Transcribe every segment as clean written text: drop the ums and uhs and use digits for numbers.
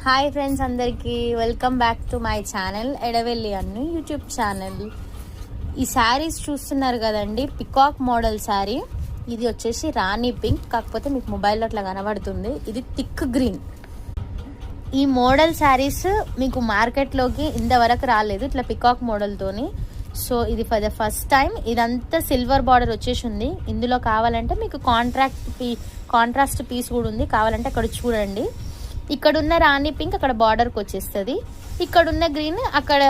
Hi friends, అందరికీ welcome back to my channel Edavelli Annu YouTube channel. ఈ శారీస్ చూస్తున్నారు కదండి, పికాక్ మోడల్ శారీ. ఇది వచ్చేసి రాణి పింక్, కాకపోతే మీకు మొబైల్లో అట్లా కనబడుతుంది. ఇది థిక్ గ్రీన్. ఈ మోడల్ శారీస్ మీకు మార్కెట్లోకి ఇంతవరకు రాలేదు ఇట్లా పికాక్ మోడల్తోని. సో ఇది ఫర్ ద ఫస్ట్ టైం. ఇదంతా సిల్వర్ బార్డర్ వచ్చేసి ఉంది. ఇందులో కావాలంటే మీకు కాంట్రాస్ట్ పీస్ కూడా ఉంది, కావాలంటే అక్కడ చూడండి. ఇక్కడున్న రాణి పింక్ అక్కడ బార్డర్కి వచ్చేస్తుంది, ఇక్కడున్న గ్రీన్ అక్కడ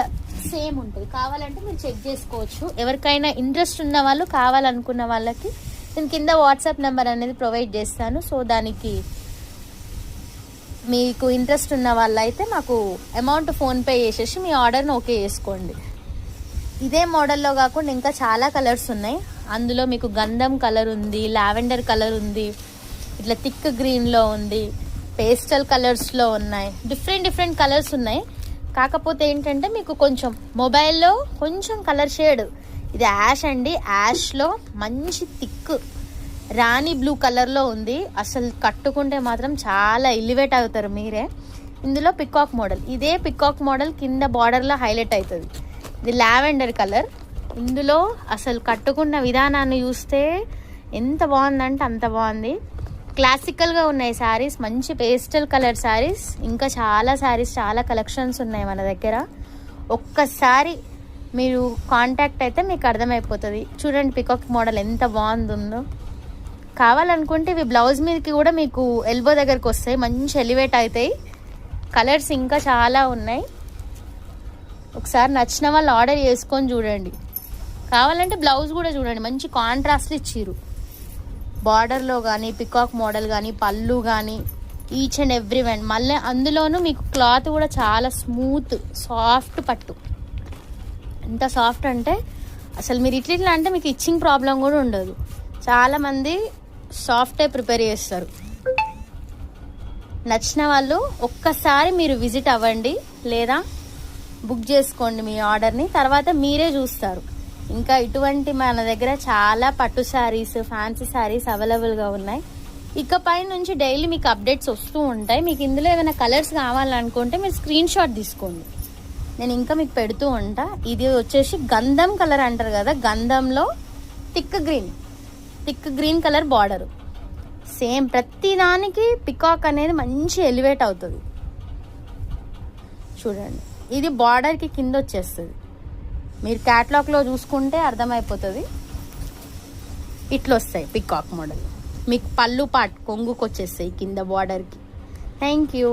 సేమ్ ఉంటుంది. కావాలంటే మీరు చెక్ చేసుకోవచ్చు. ఎవరికైనా ఇంట్రెస్ట్ ఉన్న వాళ్ళు, కావాలనుకున్న వాళ్ళకి నేను కింద వాట్సాప్ నెంబర్ అనేది ప్రొవైడ్ చేస్తాను. సో దానికి మీకు ఇంట్రెస్ట్ ఉన్న వాళ్ళైతే మాకు అమౌంట్ ఫోన్పే చేసేసి మీ ఆర్డర్ని ఓకే చేసుకోండి. ఇదే మోడల్లో కాకుండా ఇంకా చాలా కలర్స్ ఉన్నాయి. అందులో మీకు గంధం కలర్ ఉంది, లావెండర్ కలర్ ఉంది, ఇట్లా థిక్ గ్రీన్లో ఉంది, పేస్టల్ కలర్స్లో ఉన్నాయి, డిఫరెంట్ కలర్స్ ఉన్నాయి. కాకపోతే ఏంటంటే మీకు కొంచెం మొబైల్లో కొంచెం కలర్ షేడ్, ఇది యాష్ అండి. యాష్లో మంచి థిక్ రాణి బ్లూ కలర్లో ఉంది. అసలు కట్టుకుంటే మాత్రం చాలా ఎలివేట్ అవుతారు మీరే. ఇందులో పికాక్ మోడల్, ఇదే పికాక్ మోడల్ కింద బార్డర్లో హైలైట్ అవుతుంది. ఇది లావెండర్ కలర్. ఇందులో అసలు కట్టుకున్న విధానాన్ని చూస్తే ఎంత బాగుందంటే అంత బాగుంది. క్లాసికల్గా ఉన్నాయి శారీస్, మంచి పేస్టల్ కలర్ శారీస్. ఇంకా చాలా శారీస్, చాలా కలెక్షన్స్ ఉన్నాయి మన దగ్గర. ఒక్కసారి మీరు కాంటాక్ట్ అయితే మీకు అర్థమైపోతుంది. చూడండి పికాక్ మోడల్ ఎంత బాగుందో. కావాలనుకుంటే ఇవి బ్లౌజ్ మీదకి కూడా మీకు ఎల్బో దగ్గరికి వస్తాయి, మంచి ఎలివేట్ అవుతాయి. కలర్స్ ఇంకా చాలా ఉన్నాయి. ఒకసారి నచ్చిన వాళ్ళు ఆర్డర్ చేసుకొని చూడండి. కావాలంటే బ్లౌజ్ కూడా చూడండి, మంచి కాంట్రాస్ట్లు ఇచ్చిర్రు. బార్డర్లో కానీ పికాక్ మోడల్ కానీ పళ్ళు కానీ ఈచ్ అండ్ ఎవ్రీ వన్. మళ్ళీ అందులోనూ మీకు క్లాత్ కూడా చాలా స్మూత్ సాఫ్ట్ పట్టు. ఎంత సాఫ్ట్ అంటే అసలు మీరు ఇట్లా అంటే మీకు ఇచ్చింగ్ ప్రాబ్లం కూడా ఉండదు. చాలామంది సాఫ్టే ప్రిపేర్ చేస్తారు. నచ్చిన వాళ్ళు ఒక్కసారి మీరు విజిట్ అవ్వండి, లేదా బుక్ చేసుకోండి మీ ఆర్డర్ని. తర్వాత మీరే చూస్తారు. ఇంకా ఇటువంటి మన దగ్గర చాలా పట్టు శారీస్, ఫ్యాన్సీ శారీస్ అవైలబుల్గా ఉన్నాయి. ఇకపై నుంచి డైలీ మీకు అప్డేట్స్ వస్తూ ఉంటాయి. మీకు ఇందులో ఏమైనా కలర్స్ కావాలనుకుంటే మీరు స్క్రీన్ షాట్ తీసుకోండి, నేను ఇంకా మీకు పెడుతూ ఉంటా. ఇది వచ్చేసి గంధం కలర్ అంటారు కదా, గంధంలో thick green colour border. Same ప్రతి దానికి పికాక్ అనేది మంచి ఎలివేట్ అవుతుంది. చూడండి, ఇది బార్డర్కి కింద వచ్చేస్తుంది. మీరు క్యాటలాగ్లో చూసుకుంటే అర్థమైపోతుంది. ఇట్లా వస్తాయి పికాక్ మోడల్. మీకు పళ్ళు పాట్ కొంగుకు వచ్చేస్తాయి కింద బార్డర్కి. Thank you.